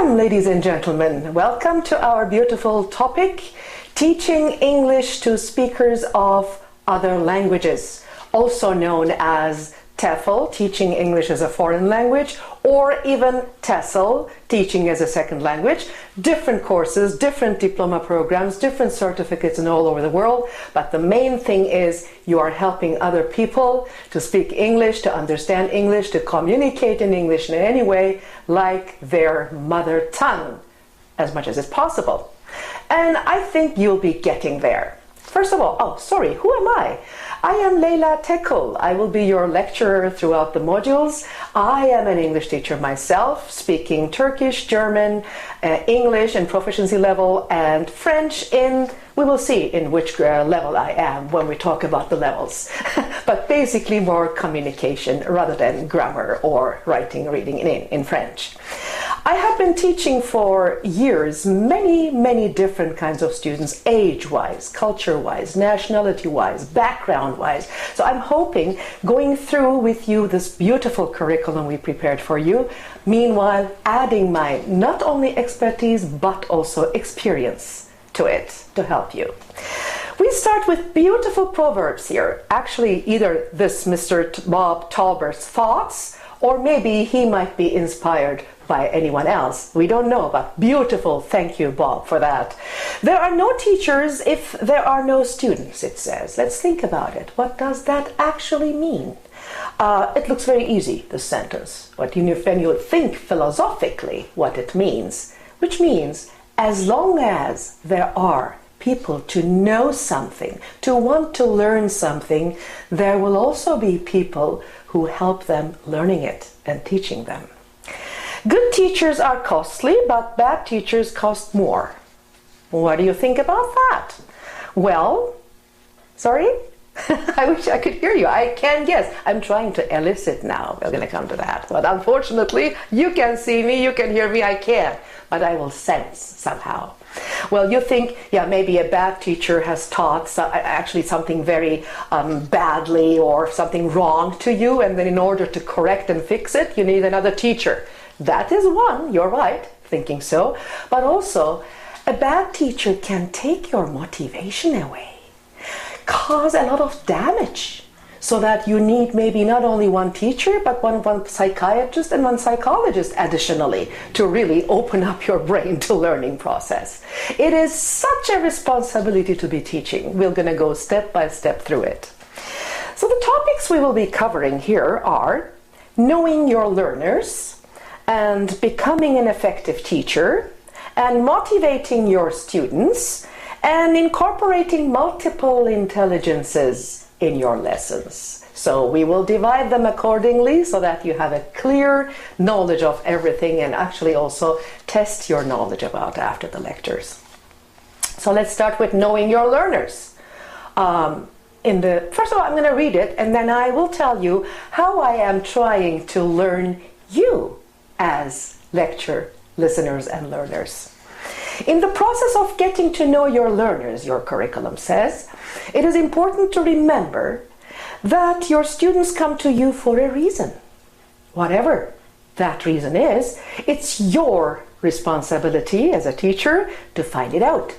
Welcome, ladies and gentlemen. Welcome to our beautiful topic, teaching English to speakers of other languages, also known as TEFL, teaching English as a foreign language, or even TESOL, teaching as a second language. Different courses, different diploma programs, different certificates and all over the world. But the main thing is you are helping other people to speak English, to understand English, to communicate in English in any way like their mother tongue, as much as is possible. And I think you'll be getting there. First of all, who am I? I am Leyla Tekul. I will be your lecturer throughout the modules. I am an English teacher myself, speaking Turkish, German, English and proficiency level, and French we will see in which level I am when we talk about the levels. But basically more communication rather than grammar or writing, reading in French. I have been teaching for years many different kinds of students, age-wise, culture-wise, nationality-wise, background-wise. So I'm hoping going through with you this beautiful curriculum we prepared for you, meanwhile adding my not only expertise but also experience to it to help you. We start with beautiful proverbs here. Actually, either this Mr. Bob Talbert's thoughts, or maybe he might be inspired by anyone else. We don't know, but beautiful. Thank you, Bob, for that. There are no teachers if there are no students, it says. Let's think about it. What does that actually mean? It looks very easy, this sentence. But when you think philosophically what it means, which means as long as there are people to know something, to want to learn something, there will also be people who help them learning it and teaching them. Good teachers are costly, but bad teachers cost more. What do you think about that? Well, sorry? I wish I could hear you. I can guess. I'm trying to elicit now. We're going to come to that. But unfortunately, you can see me, you can hear me, I can't. But I will sense somehow. Well, you think, maybe a bad teacher has taught actually something very badly or something wrong to you, and then in order to correct and fix it, you need another teacher. That is one, you're right, thinking so. But also, a bad teacher can take your motivation away, cause a lot of damage, so that you need maybe not only one teacher, but one psychiatrist and one psychologist additionally to really open up your brain to learning process. It is such a responsibility to be teaching. We're going to go step by step through it. So the topics we will be covering here are knowing your learners, and becoming an effective teacher, and motivating your students, and incorporating multiple intelligences in your lessons. So we will divide them accordingly so that you have a clear knowledge of everything and actually also test your knowledge about after the lectures. So let's start with knowing your learners. First of all, I'm going to read it and then I will tell you how I am trying to learn you as lecture listeners and learners. In the process of getting to know your learners, your curriculum says, it is important to remember that your students come to you for a reason. Whatever that reason is, it's your responsibility as a teacher to find it out.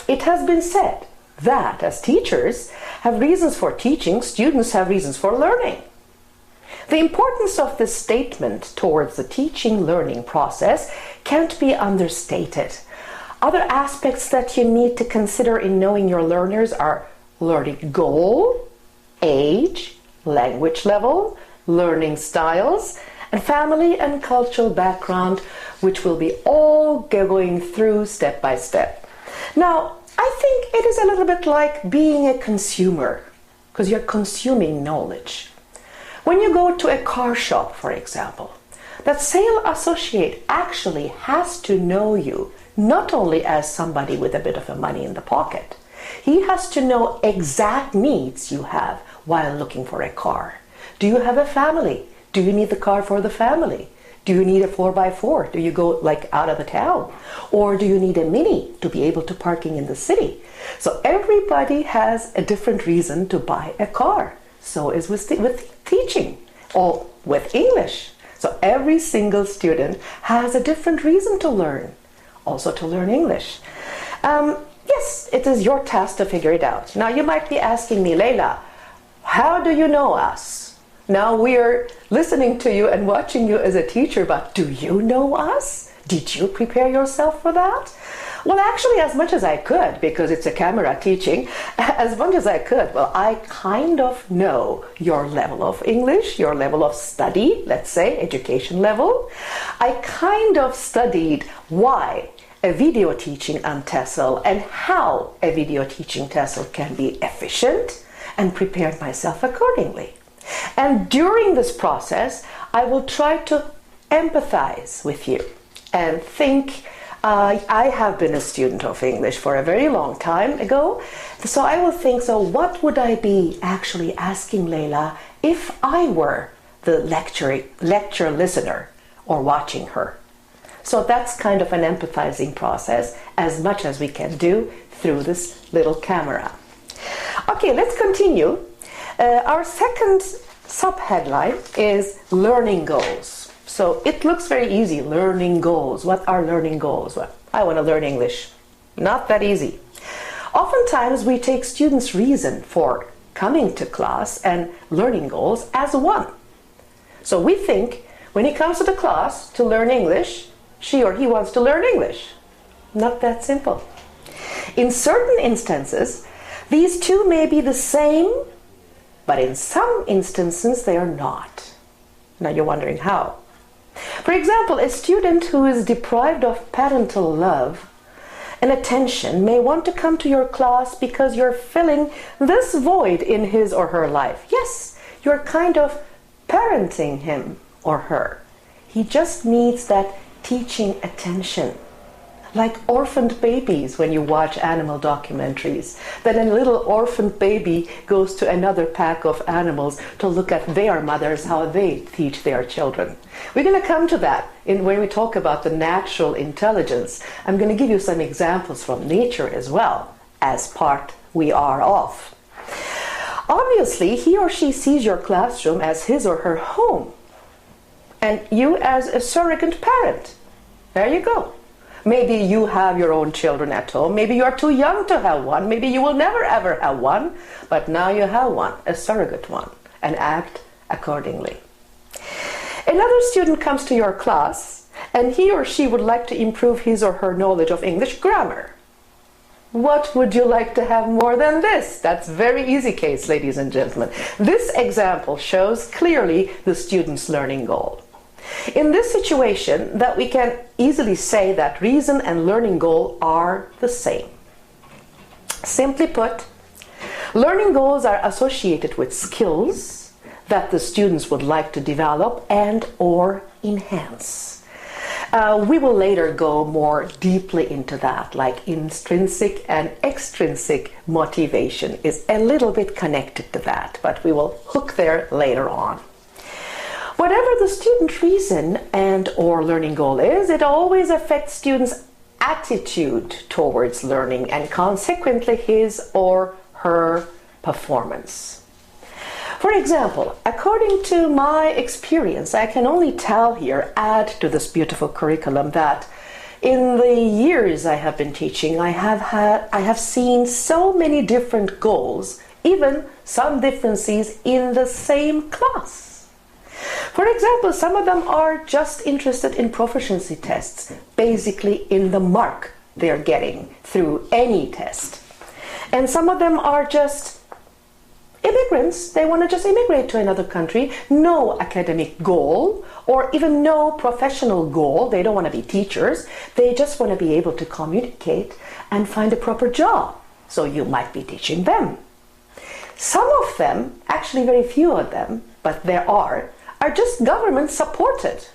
It has been said that as teachers have reasons for teaching, students have reasons for learning. The importance of this statement towards the teaching-learning process can't be understated. Other aspects that you need to consider in knowing your learners are learning goal, age, language level, learning styles, and family and cultural background, which will be all going through step by step. Now, I think it is a little bit like being a consumer, because you're consuming knowledge. When you go to a car shop, for example, that sales associate actually has to know you, not only as somebody with a bit of money in the pocket. He has to know exact needs you have while looking for a car. Do you have a family? Do you need the car for the family? Do you need a 4x4? Do you go like out of the town? Or do you need a Mini to be able to parking in the city? So everybody has a different reason to buy a car. So is with teaching or with English. So every single student has a different reason to learn, also to learn English. Yes, it is your task to figure it out. Now you might be asking me, Leila, how do you know us? Now we're listening to you and watching you as a teacher, but do you know us? Did you prepare yourself for that? Well, actually, as much as I could, because it's a camera teaching, as much as I could. Well, I kind of know your level of English, your level of study, let's say, education level. I kind of studied why a video teaching on TESOL and how a video teaching TESOL can be efficient, and prepared myself accordingly. And during this process, I will try to empathize with you and think, I have been a student of English for a very long time ago, so I will think, so what would I be actually asking Leila if I were the lecture listener or watching her? So that's kind of an empathizing process, as much as we can do through this little camera. Okay, let's continue. Our second sub-headline is learning goals. So it looks very easy, learning goals. What are learning goals? Well, I want to learn English. Not that easy. Oftentimes we take students' reason for coming to class and learning goals as one. So we think when he comes to the class to learn English, she or he wants to learn English. Not that simple. In certain instances, these two may be the same, but in some instances they are not. Now you're wondering how. For example, a student who is deprived of parental love and attention may want to come to your class because you're filling this void in his or her life. Yes, you're kind of parenting him or her. He just needs that teaching attention. Like orphaned babies when you watch animal documentaries. Then a little orphaned baby goes to another pack of animals to look at their mothers, how they teach their children. We're going to come to that when we talk about the natural intelligence. I'm going to give you some examples from nature as well, as part we are of. Obviously, he or she sees your classroom as his or her home, and you as a surrogate parent. There you go. Maybe you have your own children at home. Maybe you are too young to have one. Maybe you will never ever have one. But now you have one, a surrogate one, and act accordingly. Another student comes to your class and he or she would like to improve his or her knowledge of English grammar. What would you like to have more than this? That's very easy case, ladies and gentlemen. This example shows clearly the student's learning goal. In this situation, that we can easily say that reason and learning goal are the same. Simply put, learning goals are associated with skills that the students would like to develop and or enhance. We will later go more deeply into that, like intrinsic and extrinsic motivation is a little bit connected to that, but we will hook there later on. Whatever the student reason and or learning goal is, it always affects students' attitude towards learning and consequently his or her performance. For example, according to my experience, I can only tell here, add to this beautiful curriculum, that in the years I have been teaching, I have seen so many different goals, even some differences in the same class. For example, some of them are just interested in proficiency tests, basically in the mark they're getting through any test. And some of them are just immigrants. They want to just immigrate to another country, no academic goal or even no professional goal. They don't want to be teachers. They just want to be able to communicate and find a proper job. So you might be teaching them. Some of them, actually very few of them, but there are just government supported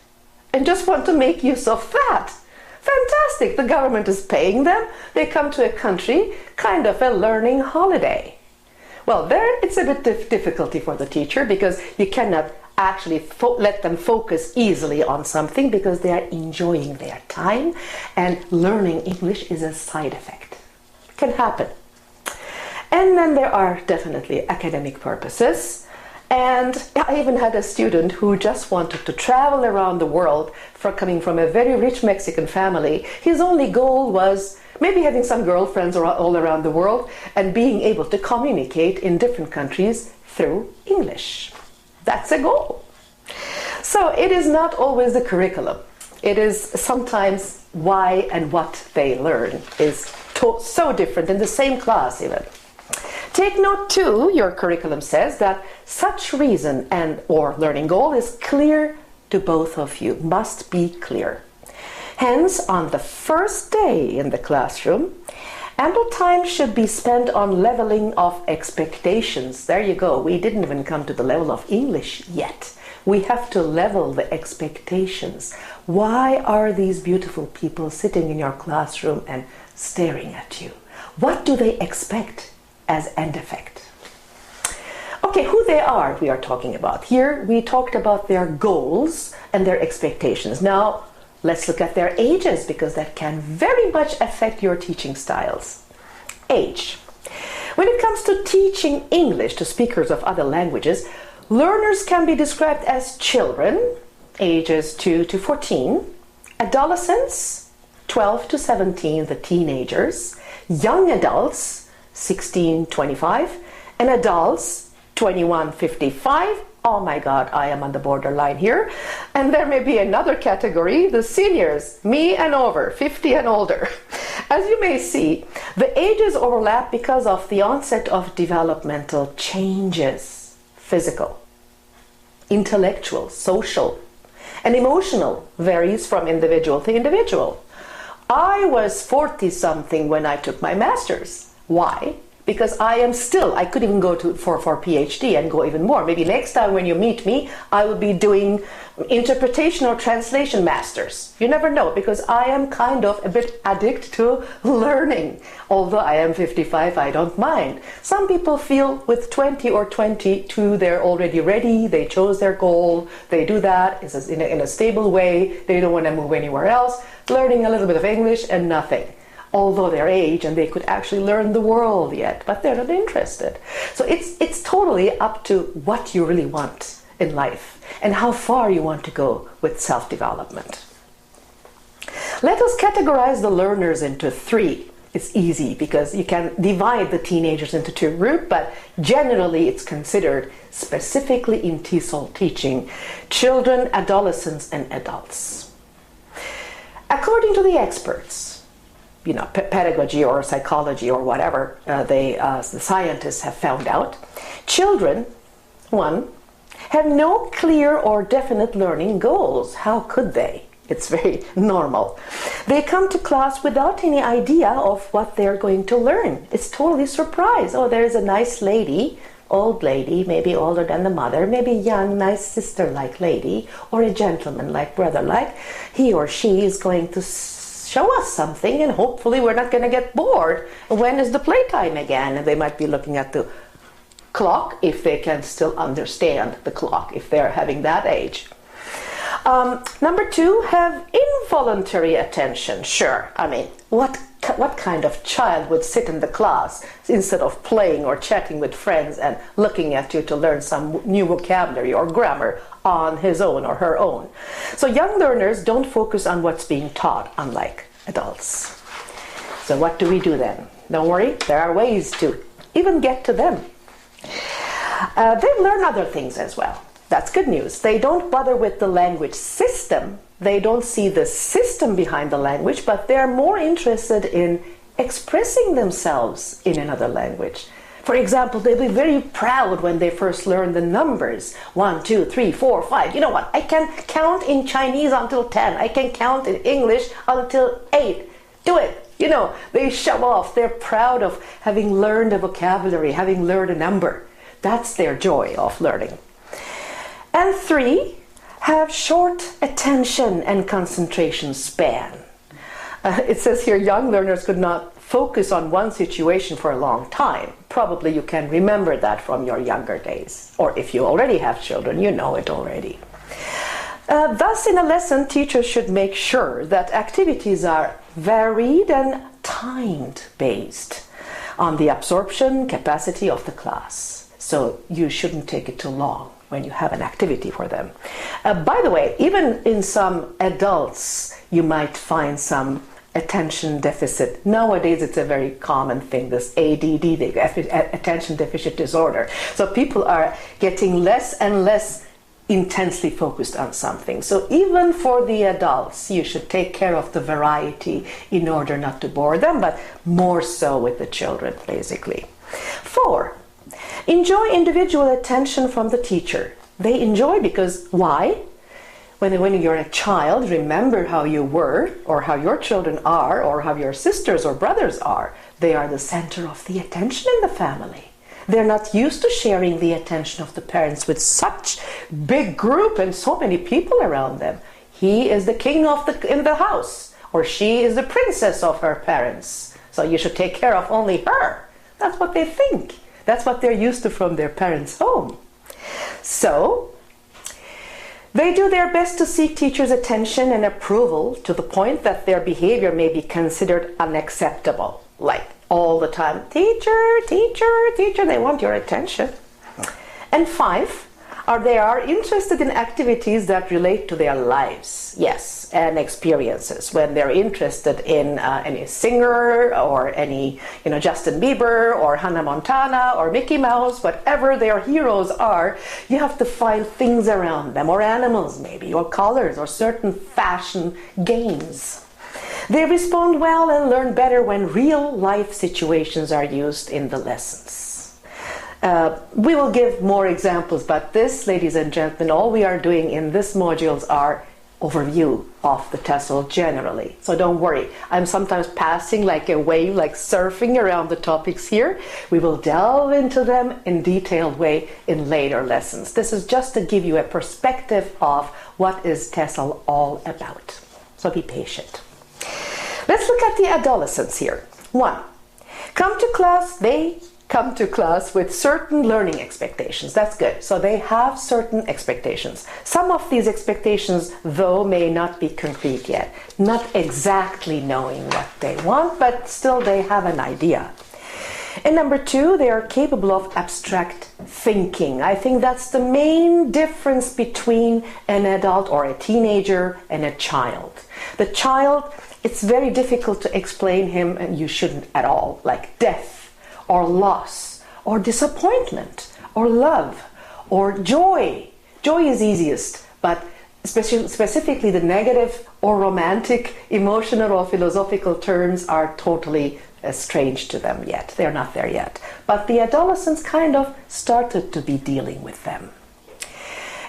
and just want to make use of that. Fantastic, the government is paying them. They come to a country, kind of a learning holiday. Well, there it's a bit difficulty for the teacher because you cannot actually let them focus easily on something because they are enjoying their time and learning English is a side effect. It can happen. And then there are definitely academic purposes. And I even had a student who just wanted to travel around the world, coming from a very rich Mexican family. His only goal was maybe having some girlfriends all around the world and being able to communicate in different countries through English. That's a goal. So it is not always the curriculum. It is sometimes why and what they learn is so different in the same class even. Take note too, your curriculum says that such reason and or learning goal is clear to both of you, must be clear. Hence, on the first day in the classroom, ample time should be spent on leveling of expectations. There you go, we didn't even come to the level of English yet. We have to level the expectations. Why are these beautiful people sitting in your classroom and staring at you? What do they expect as end effect? Okay, who they are we are talking about. Here we talked about their goals and their expectations. Now let's look at their ages, because that can very much affect your teaching styles. Age. When it comes to teaching English to speakers of other languages, learners can be described as children, ages 2 to 14, adolescents, 12 to 17, the teenagers, young adults, 16-25, and adults, 21-55. Oh my God, I am on the borderline here. And there may be another category, the seniors, me and over, 50 and older. As you may see, the ages overlap because of the onset of developmental changes, physical, intellectual, social, and emotional varies from individual to individual. I was 40-something when I took my master's. Why? Because I could even go for PhD and go even more. Maybe next time when you meet me, I will be doing interpretation or translation masters. You never know, because I am kind of a bit addicted to learning. Although I am 55, I don't mind. Some people feel with 20 or 22, they're already ready, they chose their goal, they do that in a stable way, they don't want to move anywhere else, learning a little bit of English and nothing. Although their age and they could actually learn the world yet, but they're not interested. So it's totally up to what you really want in life and how far you want to go with self-development. Let us categorize the learners into 3. It's easy because you can divide the teenagers into 2 groups, but generally it's considered, specifically in TESOL teaching, children, adolescents, and adults. According to the experts, pedagogy or psychology or whatever the scientists have found out, children, 1, have no clear or definite learning goals. How could they? It's very normal. They come to class without any idea of what they're going to learn. It's totally surprised. Oh, there's a nice lady, old lady, maybe older than the mother, maybe young, nice sister-like lady, or a gentleman-like, brother-like. He or she is going to show us something, and hopefully we're not going to get bored. When is the playtime again? And they might be looking at the clock, if they can still understand the clock, if they're having that age. Number 2, have involuntary attention. Sure, I mean, what kind of child would sit in the class instead of playing or chatting with friends and looking at you to learn some new vocabulary or grammar on his own or her own? So young learners don't focus on what's being taught, unlike adults. So what do we do then? Don't worry, there are ways to even get to them. They learn other things as well. That's good news. They don't bother with the language system. They don't see the system behind the language, but they're more interested in expressing themselves in another language. For example, they'll be very proud when they first learn the numbers. 1, 2, 3, 4, 5. You know what? I can count in Chinese until 10. I can count in English until 8. Do it. They show off. They're proud of having learned a vocabulary, having learned a number. That's their joy of learning. And 3, have short attention and concentration span. It says here young learners could not focus on one situation for a long time. Probably you can remember that from your younger days. Or if you already have children, you know it already. Thus, in a lesson, teachers should make sure that activities are varied and timed based on the absorption capacity of the class. so you shouldn't take it too long when you have an activity for them. By the way, even in some adults, you might find some attention deficit. Nowadays, it's a very common thing, this ADD, the attention deficit disorder. So people are getting less and less intensely focused on something. So even for the adults, you should take care of the variety in order not to bore them, but more so with the children, basically. 4, enjoy individual attention from the teacher. They enjoy because, why? When you're a child, remember how you were, or how your children are, or how your sisters or brothers are. They are the center of the attention in the family. They're not used to sharing the attention of the parents with such big group and so many people around them. He is the king in the house, or she is the princess of her parents. So you should take care of only her. That's what they think. That's what they're used to from their parents' home. So they do their best to seek teachers' attention and approval to the point that their behavior may be considered unacceptable. Like all the time, teacher, teacher, teacher, they want your attention. And 5, they are interested in activities that relate to their lives, yes, and experiences. When they're interested in any singer or any, Justin Bieber or Hannah Montana or Mickey Mouse, whatever their heroes are, you have to find things around them, or animals maybe, or colors, or certain fashion games. They respond well and learn better when real life situations are used in the lessons. We will give more examples, but this, ladies and gentlemen, all we are doing in this modules are overview of the TESOL generally. So don't worry, I'm sometimes passing like a wave, like surfing around the topics here. We will delve into them in detailed way in later lessons. This is just to give you a perspective of what is TESOL all about. So be patient. Let's look at the adolescents here. 1, they come to class with certain learning expectations. That's good. So they have certain expectations. Some of these expectations, though, may not be concrete yet, not exactly knowing what they want, but still they have an idea. And number 2, they are capable of abstract thinking. I think that's the main difference between an adult or a teenager and a child. The child, it's very difficult to explain him, and you shouldn't at all, like death, or loss, or disappointment, or love, or joy. Joy is easiest, but specifically the negative or romantic, emotional or philosophical terms are totally strange to them yet. They're not there yet. But the adolescents kind of started to be dealing with them.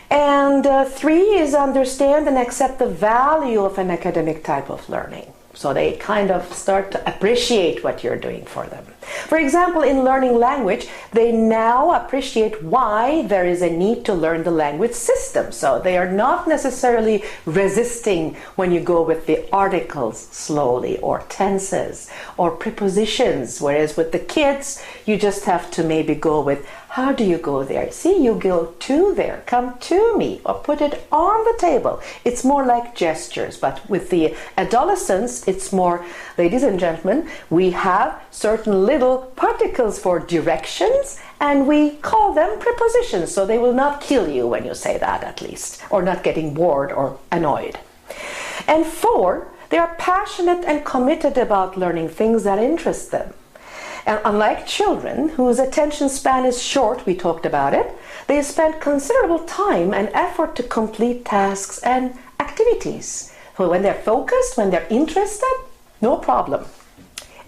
And 3 is understand and accept the value of an academic type of learning. So they kind of start to appreciate what you're doing for them. For example, in learning language, they now appreciate why there is a need to learn the language system. So they are not necessarily resisting when you go with the articles slowly, or tenses, or prepositions, whereas with the kids, you just have to maybe go with, how do you go there? See, you go to there, come to me, or put it on the table. It's more like gestures, but with the adolescents, it's more, ladies and gentlemen, we have certain little particles for directions, and we call them prepositions, so they will not kill you when you say that, at least, or not getting bored or annoyed. And 4, they are passionate and committed about learning things that interest them. And unlike children, whose attention span is short, we talked about it, they spend considerable time and effort to complete tasks and activities. So when they're focused, when they're interested, no problem.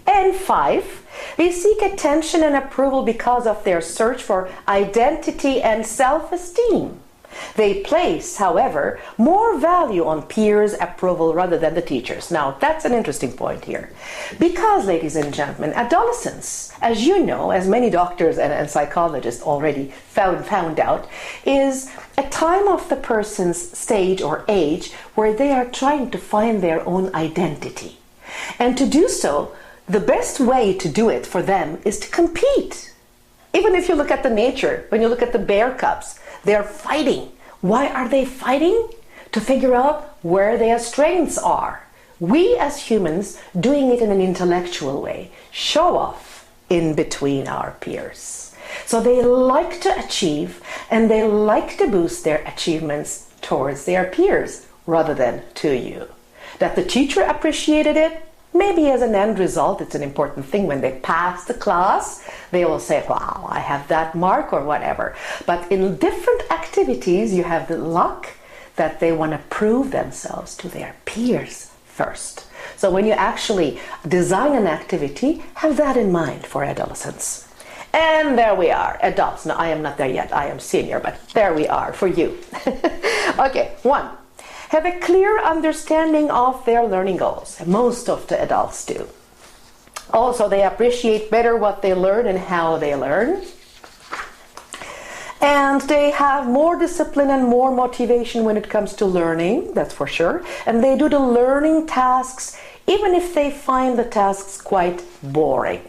And 5, they seek attention and approval because of their search for identity and self-esteem. They place, however, more value on peers' approval rather than the teachers. Now, that's an interesting point here. Because, ladies and gentlemen, adolescence, as you know, as many doctors and psychologists already found out, is a time of the person's stage or age where they are trying to find their own identity. And to do so, the best way to do it for them is to compete. Even if you look at the nature, when you look at the bear cubs, they're fighting. Why are they fighting? To figure out where their strengths are. We as humans, doing it in an intellectual way, show off in between our peers. So they like to achieve, and they like to boost their achievements towards their peers rather than to you. That the teacher appreciated it, maybe as an end result, it's an important thing. When they pass the class, they will say, wow, I have that mark or whatever. But in different activities, you have the luck that they want to prove themselves to their peers first. So when you actually design an activity, have that in mind for adolescents. And there we are, adults. Now, I am not there yet, I am senior, but there we are for you. Okay, 1. Have a clear understanding of their learning goals. Most of the adults do. Also, they appreciate better what they learn and how they learn. And they have more discipline and more motivation when it comes to learning, that's for sure. And they do the learning tasks even if they find the tasks quite boring.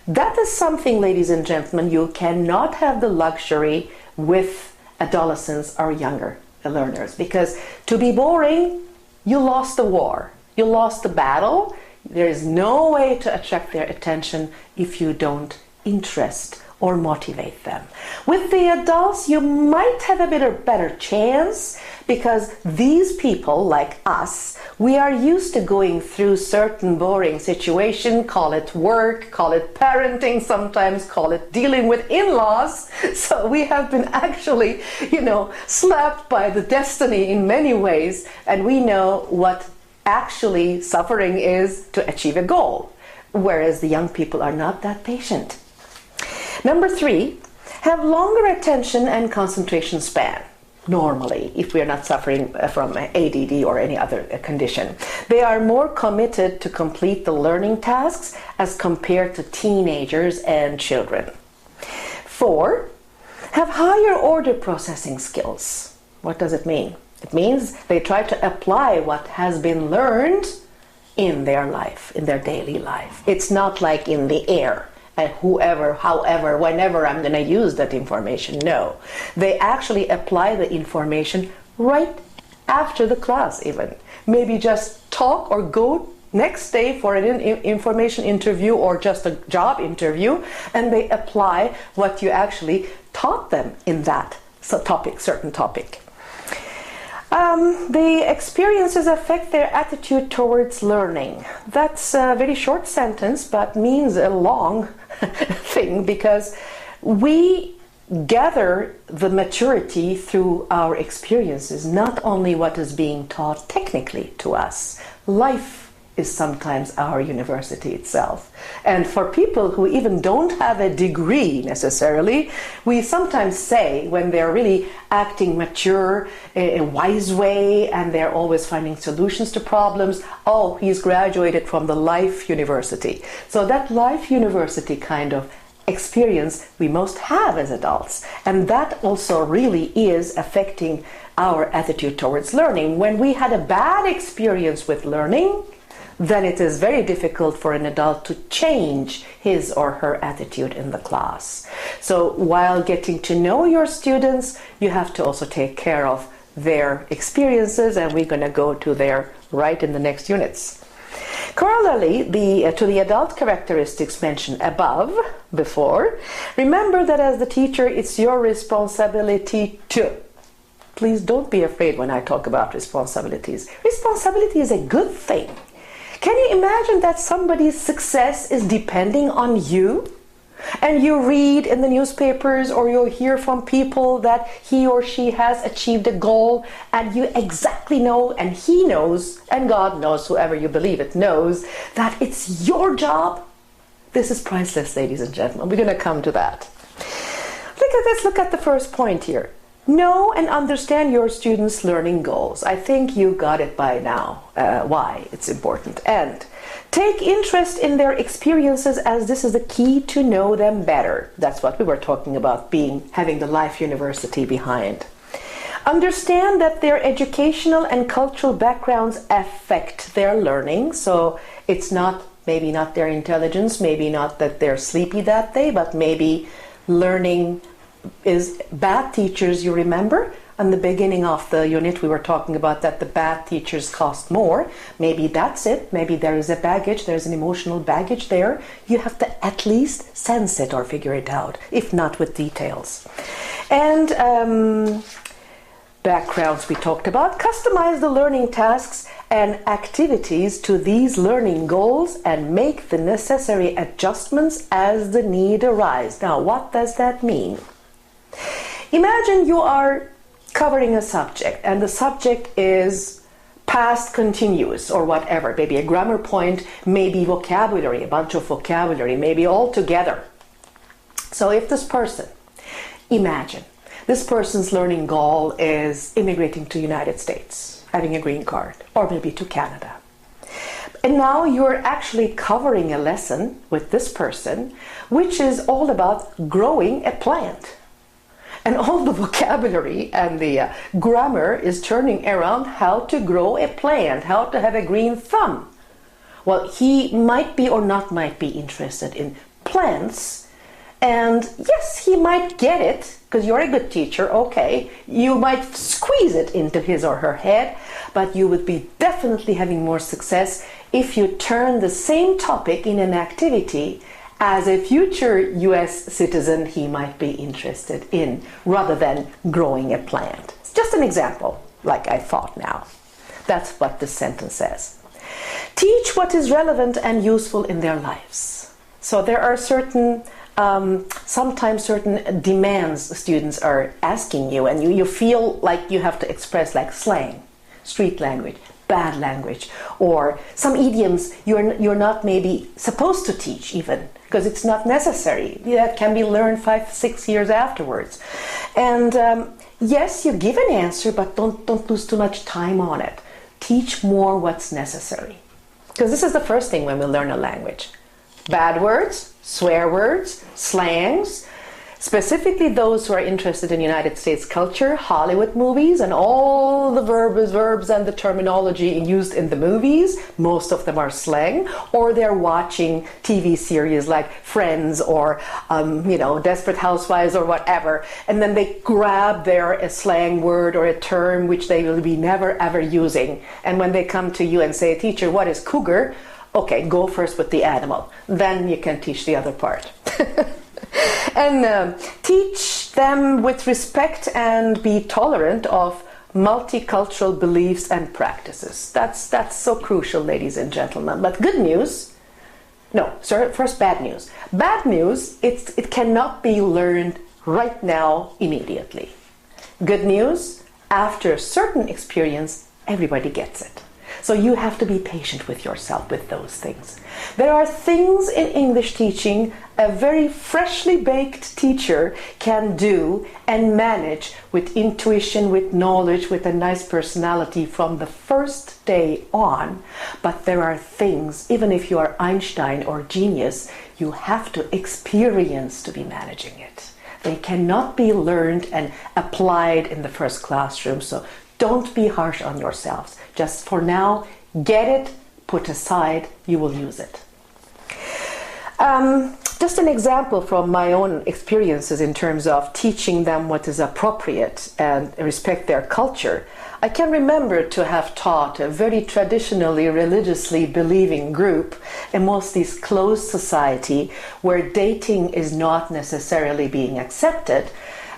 That is something, ladies and gentlemen, you cannot have the luxury with adolescents or younger learners, because to be boring, you lost the war, you lost the battle. There is no way to attract their attention if you don't interest or motivate them. With the adults, you might have a better chance, because these people, like us, we are used to going through certain boring situations, call it work, call it parenting, sometimes call it dealing with in-laws. So we have been actually, slapped by the destiny in many ways, and we know what actually suffering is to achieve a goal, whereas the young people are not that patient. Number 3, have longer attention and concentration span. Normally, if we are not suffering from ADD or any other condition. They are more committed to complete the learning tasks as compared to teenagers and children. 4, have higher order processing skills. What does it mean? It means they try to apply what has been learned in their life, in their daily life. It's not like in the air. And whoever, however, whenever I'm going to use that information. No, they actually apply the information right after the class even. Maybe just talk or go next day for an information interview or just a job interview, and they apply what you actually taught them in that certain topic. The experiences affect their attitude towards learning. That's a very short sentence, but means a long thing, because we gather the maturity through our experiences, not only what is being taught technically to us. Life is sometimes our university itself. And for people who even don't have a degree necessarily, we sometimes say, when they're really acting mature, in a wise way, and they're always finding solutions to problems, oh, he's graduated from the life university. So that life university kind of experience we most have as adults. And that also really is affecting our attitude towards learning. When we had a bad experience with learning, then it is very difficult for an adult to change his or her attitude in the class. So while getting to know your students, you have to also take care of their experiences, and we're going to go to there right in the next units. Corollary to the adult characteristics mentioned before, remember that as the teacher, it's your responsibility to. Please don't be afraid when I talk about responsibilities. Responsibility is a good thing. Can you imagine that somebody's success is depending on you? And you read in the newspapers or you hear from people that he or she has achieved a goal, and you exactly know, and he knows, and God knows, whoever you believe it knows, that it's your job. This is priceless, ladies and gentlemen. We're going to come to that. Let's look at the first point here. Know and understand your students' learning goals. I think you got it by now, why it's important. And take interest in their experiences, as this is the key to know them better. That's what we were talking about, having the life university behind. Understand that their educational and cultural backgrounds affect their learning. So it's maybe not their intelligence, maybe not that they're sleepy that day, but maybe learning is bad teachers, you remember, in the beginning of the unit, we were talking about that the bad teachers cost more. Maybe that's it. Maybe there is a baggage, there's an emotional baggage there. You have to at least sense it or figure it out, if not with details. And backgrounds we talked about. Customize the learning tasks and activities to these learning goals and make the necessary adjustments as the need arises. Now, what does that mean? Imagine you are covering a subject and the subject is past continuous or whatever, maybe a grammar point, maybe vocabulary, a bunch of vocabulary, maybe all together. So if this person, imagine, this person's learning goal is immigrating to the United States, having a green card, or maybe to Canada. And now you're actually covering a lesson with this person, which is all about growing a plant. And all the vocabulary and the grammar is turning around how to grow a plant, how to have a green thumb. Well, he might be or not might be interested in plants. And yes, he might get it, because you're a good teacher, okay. You might squeeze it into his or her head, but you would be definitely having more success if you turn the same topic in an activity as a future US citizen he might be interested in, rather than growing a plant. It's just an example, like I thought now. That's what this sentence says. Teach what is relevant and useful in their lives. So there are certain, sometimes certain demands students are asking you, and you feel like you have to express, like slang, street language, bad language, or some idioms you're not maybe supposed to teach even, because it's not necessary. That can be learned 5-6 years afterwards. And yes, you give an answer, but don't lose too much time on it. Teach more what's necessary. Because this is the first thing when we learn a language. Bad words, swear words, slangs, specifically those who are interested in United States culture, Hollywood movies, and all the verbs and the terminology used in the movies. Most of them are slang, or they're watching TV series like Friends or Desperate Housewives or whatever, and then they grab there a slang word or a term which they will be never ever using. And when they come to you and say, "Teacher, what is cougar?" Okay, go first with the animal, then you can teach the other part. And teach them with respect and be tolerant of multicultural beliefs and practices. That's so crucial, ladies and gentlemen. But good news, no, sorry, first bad news. Bad news, it cannot be learned right now, immediately. Good news, after a certain experience, everybody gets it. So you have to be patient with yourself with those things. There are things in English teaching a very freshly baked teacher can do and manage with intuition, with knowledge, with a nice personality from the first day on. But there are things, even if you are Einstein or genius, you have to experience to be managing it. They cannot be learned and applied in the first classroom. So don't be harsh on yourselves. Just for now, get it, put aside, you will use it. Just an example from my own experiences in terms of teaching them what is appropriate and respect their culture. I can remember to have taught a very traditionally religiously believing group, a mostly closed society where dating is not necessarily being accepted.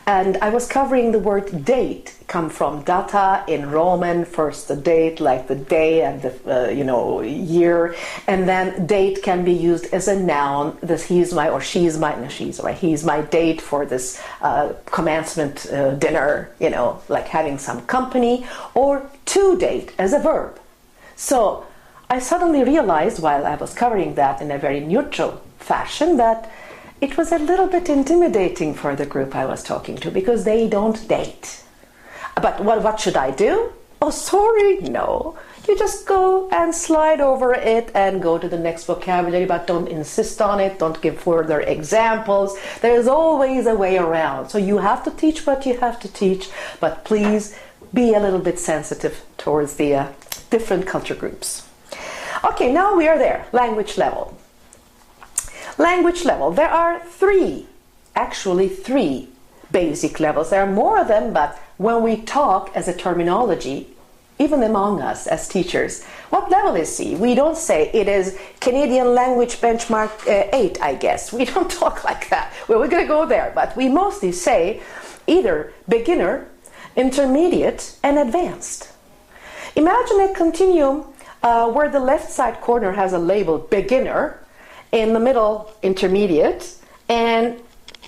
And I was covering the word date, come from data in Roman, first the date, like the day and the year, and then date can be used as a noun. This he's my or she's my, no, she's right. He's my date for this commencement dinner, like having some company, or to date as a verb. So I suddenly realized while I was covering that in a very neutral fashion that it was a little bit intimidating for the group I was talking to because they don't date. But what should I do? Oh, sorry, no. You just go and slide over it and go to the next vocabulary, but don't insist on it. Don't give further examples. There's always a way around. So you have to teach what you have to teach, but please be a little bit sensitive towards the different culture groups. Okay, now we are there, language level. Language level. There are actually three basic levels. There are more of them, but when we talk as a terminology, even among us as teachers, what level is he? We don't say it is Canadian language benchmark 8, I guess. We don't talk like that. Well, we're going to go there, but we mostly say either beginner, intermediate, and advanced. Imagine a continuum where the left side corner has a label beginner, in the middle intermediate, and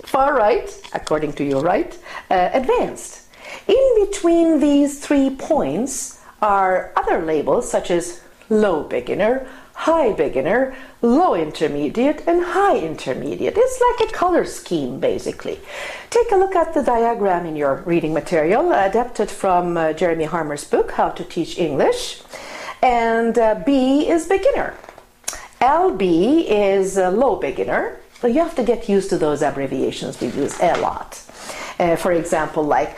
far right, according to your right, advanced. In between these 3 points are other labels such as low beginner, high beginner, low intermediate, and high intermediate. It's like a color scheme, basically. Take a look at the diagram in your reading material, adapted from Jeremy Harmer's book, How to Teach English. And B is beginner. LB is low beginner. So you have to get used to those abbreviations we use a lot. For example, like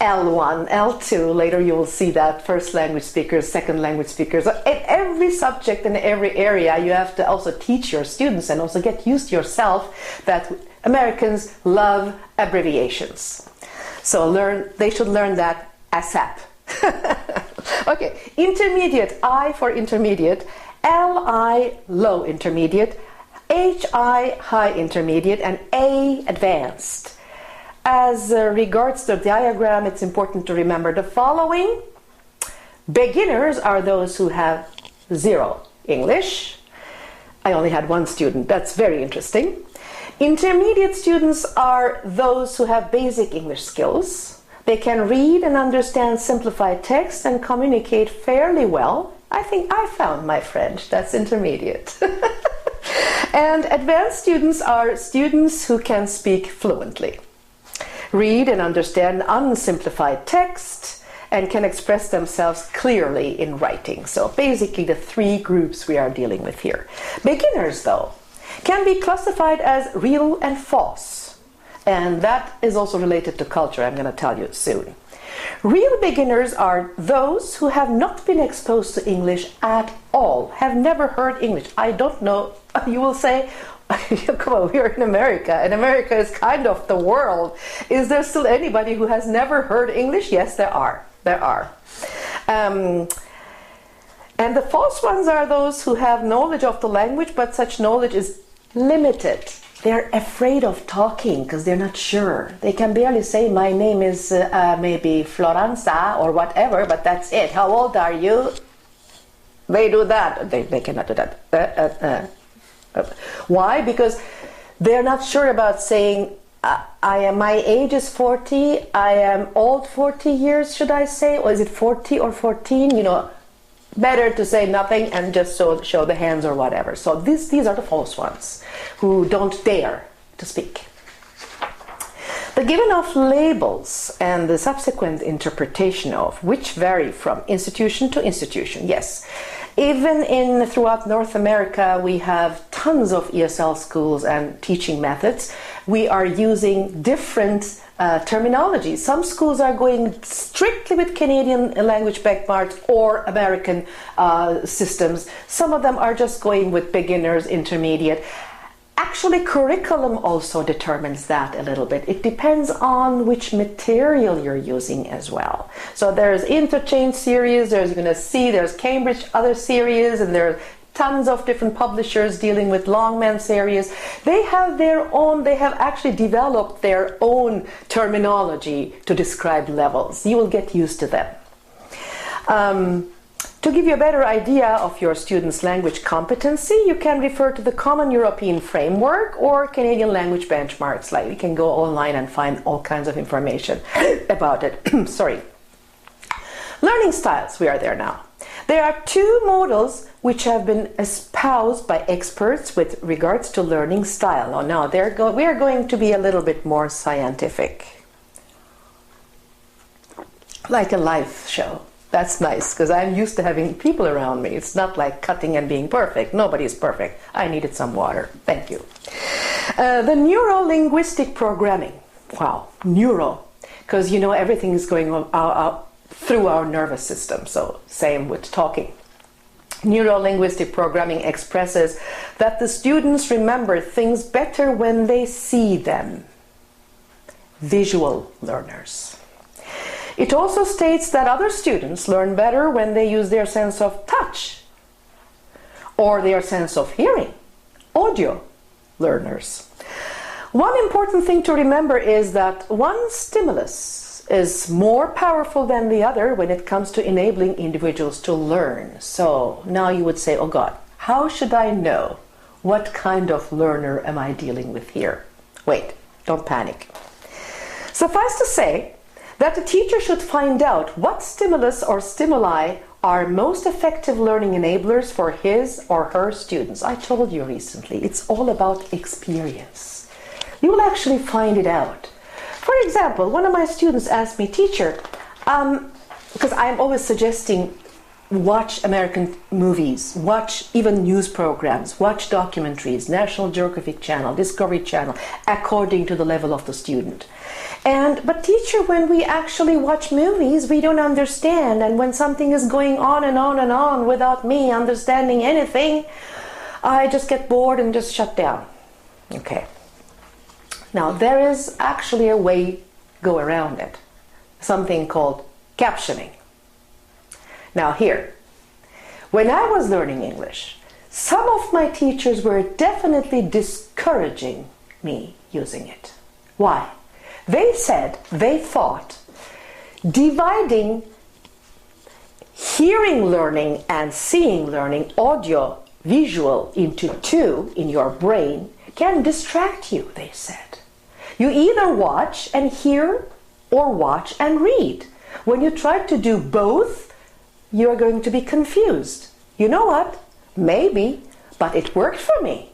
L1, L2, later you will see that first language speakers, second language speakers. In every subject and every area, you have to also teach your students and also get used to yourself that Americans love abbreviations. So they should learn that ASAP. Okay, intermediate, I for intermediate, LI low intermediate, HI high intermediate, and A advanced. As regards the diagram, it's important to remember the following. Beginners are those who have 0 English. I only had 1 student. That's very interesting. Intermediate students are those who have basic English skills. They can read and understand simplified text and communicate fairly well. I think I found my French. That's intermediate. And advanced students are students who can speak fluently, read and understand unsimplified text, and can express themselves clearly in writing. So basically the 3 groups we are dealing with here. Beginners, though, can be classified as real and false. And that is also related to culture, I'm going to tell you soon. Real beginners are those who have not been exposed to English at all, have never heard English. I don't know, you will say, come on, we're in America, and America is kind of the world. Is there still anybody who has never heard English? Yes, there are. There are. And the false ones are those who have knowledge of the language, but such knowledge is limited. They're afraid of talking because they're not sure. They can barely say, my name is maybe Floranza or whatever, but that's it. How old are you? They do that. They cannot do that. Why? Because they're not sure about saying, my age is 40, I am old 40 years, should I say? Or is it 40 or 14? You know, better to say nothing and just show the hands or whatever. So these are the false ones who don't dare to speak. The giving of labels and the subsequent interpretation of which vary from institution to institution. Yes, even throughout North America, we have tons of ESL schools and teaching methods. We are using different terminology. Some schools are going strictly with Canadian language benchmarks or American systems. Some of them are just going with beginners, intermediate. Actually, curriculum also determines that a little bit. It depends on which material you're using as well. So there's interchange series, you're going to see there's Cambridge other series, and there are tons of different publishers dealing with Longman series. They have their own, they have actually developed their own terminology to describe levels. You will get used to them. To give you a better idea of your students' language competency, you can refer to the Common European Framework or Canadian language benchmarks. Like, you can go online and find all kinds of information about it. Sorry. Learning styles, we are there now. There are 2 models which have been espoused by experts with regards to learning style. Oh, now we are going to be a little bit more scientific. Like a live show. That's nice, because I'm used to having people around me. It's not like cutting and being perfect. Nobody is perfect. I needed some water. Thank you. The Neuro-Linguistic programming. Wow, neuro. Because, you know, everything is going on through our nervous system. So same with talking. Neuro-linguistic programming expresses that the students remember things better when they see them. Visual learners. It also states that other students learn better when they use their sense of touch or their sense of hearing, audio learners. One important thing to remember is that one stimulus is more powerful than the other when it comes to enabling individuals to learn. So now you would say, oh God, how should I know what kind of learner am I dealing with here? Wait, don't panic. Suffice to say that the teacher should find out what stimulus or stimuli are most effective learning enablers for his or her students. I told you recently, it's all about experience. You will actually find it out. For example, one of my students asked me, teacher, because I'm always suggesting watch American movies, watch even news programs, watch documentaries, National Geographic Channel, Discovery Channel, according to the level of the student. But teacher, when we actually watch movies, we don't understand. And when something is going on and on and on without me understanding anything, I just get bored and just shut down. Okay. Now, there is actually a way to go around it. Something called captioning. Now here, when I was learning English, some of my teachers were definitely discouraging me using it. Why? They said, they thought, dividing hearing learning and seeing learning, audio, visual, into two in your brain can distract you, they said. You either watch and hear or watch and read. When you try to do both, you're going to be confused. You know what? Maybe, but it worked for me.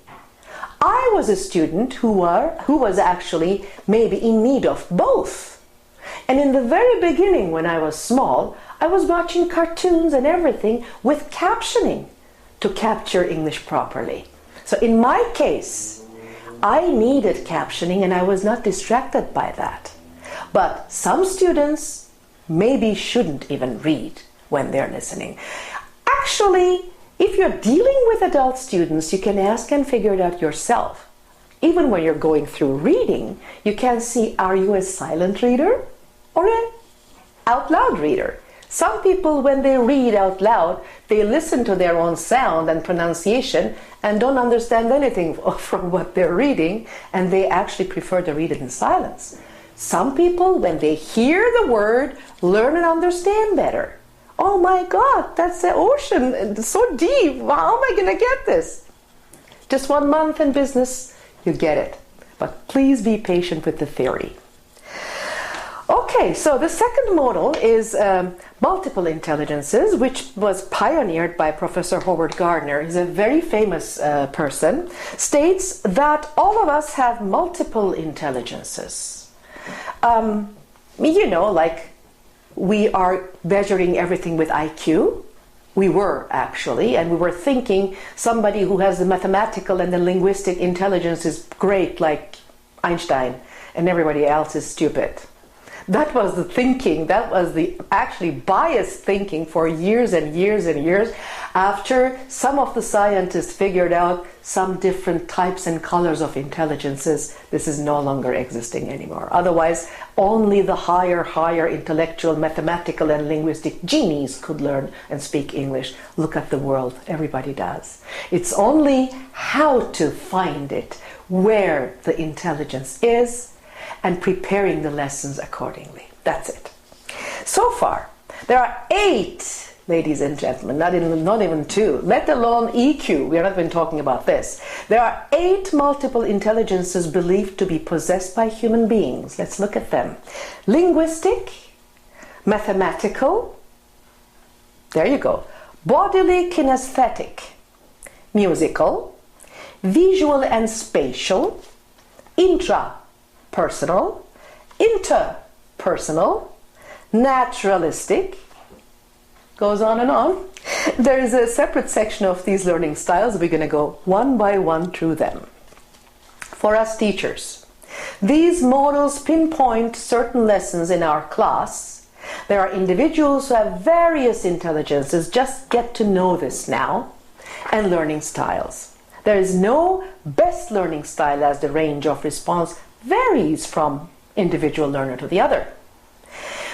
I was a student who was actually maybe in need of both. And in the very beginning, when I was small, I was watching cartoons and everything with captioning to capture English properly. So in my case, I needed captioning and I was not distracted by that. But some students maybe shouldn't even read when they're listening. Actually, if you're dealing with adult students, you can ask and figure it out yourself. Even when you're going through reading, you can see, are you a silent reader or an out loud reader? Some people, when they read out loud, they listen to their own sound and pronunciation and don't understand anything from what they're reading, and they actually prefer to read it in silence. Some people, when they hear the word, learn and understand better. Oh my God, that's the ocean, it's so deep. How am I going to get this? Just 1 month in business, you get it. But please be patient with the theory. Okay, so the second model is multiple intelligences, which was pioneered by Professor Howard Gardner. He's a very famous person. States that all of us have multiple intelligences. You know, like we are measuring everything with IQ. We were actually, and we were thinking somebody who has the mathematical and the linguistic intelligence is great, like Einstein, and everybody else is stupid. That was the thinking, that was the actually biased thinking for years and years and years, after some of the scientists figured out some different types and colors of intelligences. This is no longer existing anymore. Otherwise, only the higher intellectual, mathematical and linguistic genies could learn and speak English. Look at the world, everybody does. It's only how to find it, where the intelligence is, and preparing the lessons accordingly. That's it. So far, there are 8, ladies and gentlemen, not even 2, let alone EQ. We are not even talking about this. There are 8 multiple intelligences believed to be possessed by human beings. Let's look at them. Linguistic, mathematical, there you go, bodily kinesthetic, musical, visual and spatial, intrapersonal, interpersonal, naturalistic, goes on and on. There is a separate section of these learning styles. We're going to go one by one through them. For us teachers, these models pinpoint certain lessons in our class. There are individuals who have various intelligences, just get to know this now, and learning styles. There is no best learning style, as the range of response varies from individual learner to the other.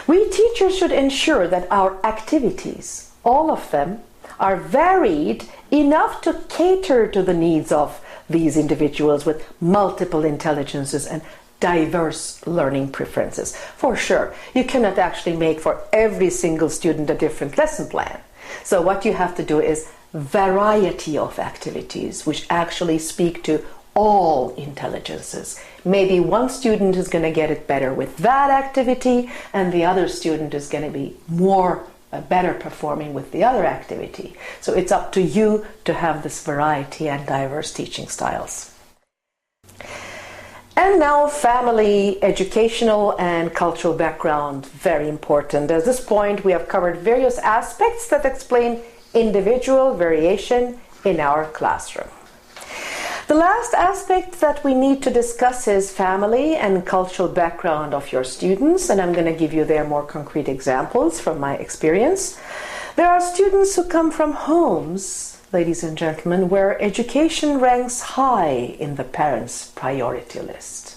We teachers should ensure that our activities, all of them, are varied enough to cater to the needs of these individuals with multiple intelligences and diverse learning preferences. For sure, you cannot actually make for every single student a different lesson plan. So what you have to do is variety of activities which actually speak to all intelligences. Maybe one student is going to get it better with that activity, and the other student is going to be better performing with the other activity. So it's up to you to have this variety and diverse teaching styles. And now family, educational and cultural background, very important. At this point we have covered various aspects that explain individual variation in our classroom. The last aspect that we need to discuss is family and cultural background of your students, and I'm going to give you there more concrete examples from my experience. There are students who come from homes, ladies and gentlemen, where education ranks high in the parents' priority list.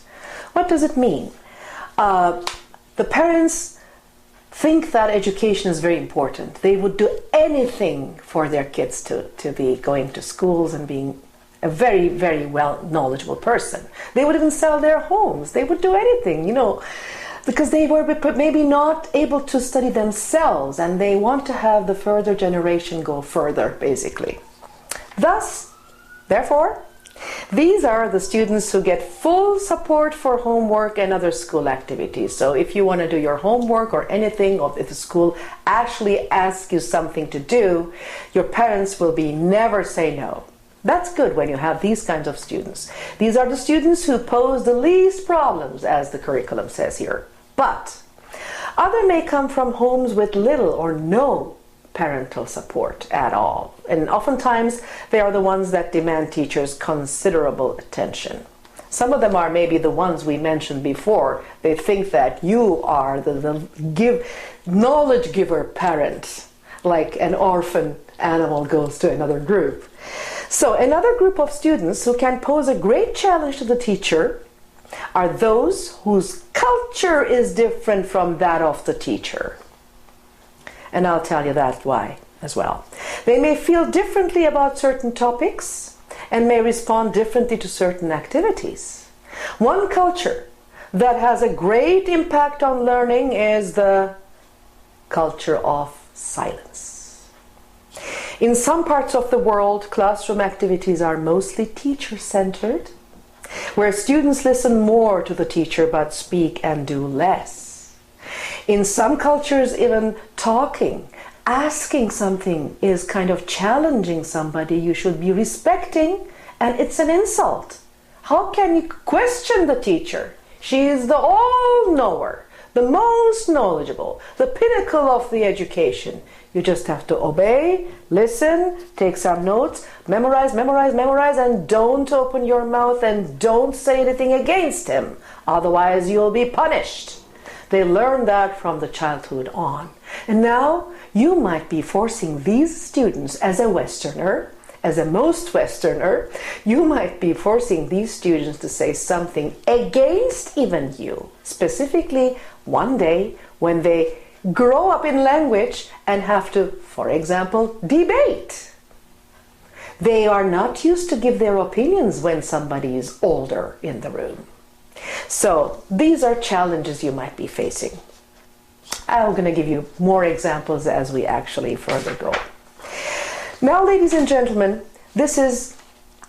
What does it mean? The parents think that education is very important. They would do anything for their kids to be going to schools and being a very, very well knowledgeable person. They would even sell their homes. They would do anything, because they were maybe not able to study themselves, and they want to have the further generation go further, basically. Therefore, these are the students who get full support for homework and other school activities. So if you want to do your homework or anything, or if the school actually asks you something to do, your parents will never say no. That's good when you have these kinds of students. These are the students who pose the least problems, as the curriculum says here. But others may come from homes with little or no parental support at all. And oftentimes they are the ones that demand teachers considerable attention. Some of them are maybe the ones we mentioned before. They think that you are the knowledge giver parent, like an orphan animal goes to another group. So another group of students who can pose a great challenge to the teacher are those whose culture is different from that of the teacher. And I'll tell you that why as well. They may feel differently about certain topics and may respond differently to certain activities. One culture that has a great impact on learning is the culture of silence. In some parts of the world, classroom activities are mostly teacher-centered, where students listen more to the teacher but speak and do less. In some cultures, even talking, asking something is kind of challenging somebody you should be respecting, and it's an insult. How can you question the teacher? She is the all-knower, the most knowledgeable, the pinnacle of the education. You just have to obey, listen, take some notes, memorize, and don't open your mouth and don't say anything against him. Otherwise, you'll be punished. They learn that from the childhood on. And now, you might be forcing these students as a Westerner, as a most Westerner, you might be forcing these students to say something against even you. Specifically, one day when they grow up in language and have to, for example, debate. They are not used to give their opinions when somebody is older in the room. So these are challenges you might be facing. I'm going to give you more examples as we actually further go. Now, ladies and gentlemen, this is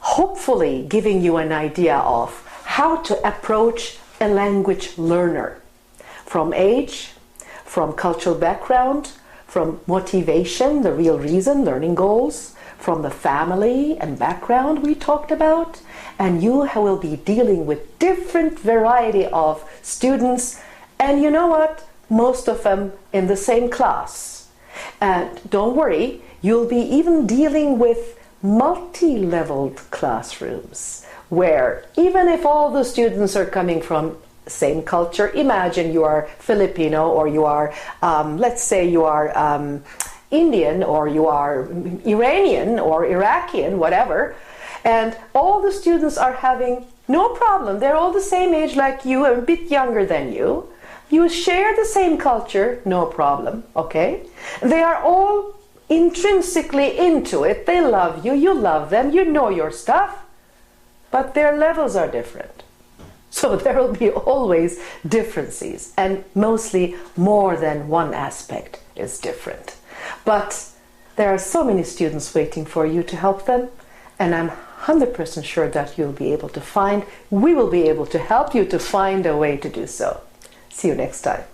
hopefully giving you an idea of how to approach a language learner from age, from cultural background, from motivation, the real reason, learning goals, from the family and background we talked about, and you will be dealing with different variety of students, and you know what? Most of them in the same class. And don't worry, you'll be even dealing with multi-leveled classrooms, where even if all the students are coming from same culture, imagine you are Filipino, or you are, let's say you are Indian, or you are Iranian or Iraqian, whatever, and all the students are having no problem. They're all the same age like you, a bit younger than you. You share the same culture, no problem, okay? They are all intrinsically into it. They love you, you love them, you know your stuff, but their levels are different. So there will be always differences, and mostly more than one aspect is different. But there are so many students waiting for you to help them, and I'm 100% sure that we will be able to help you to find a way to do so. See you next time.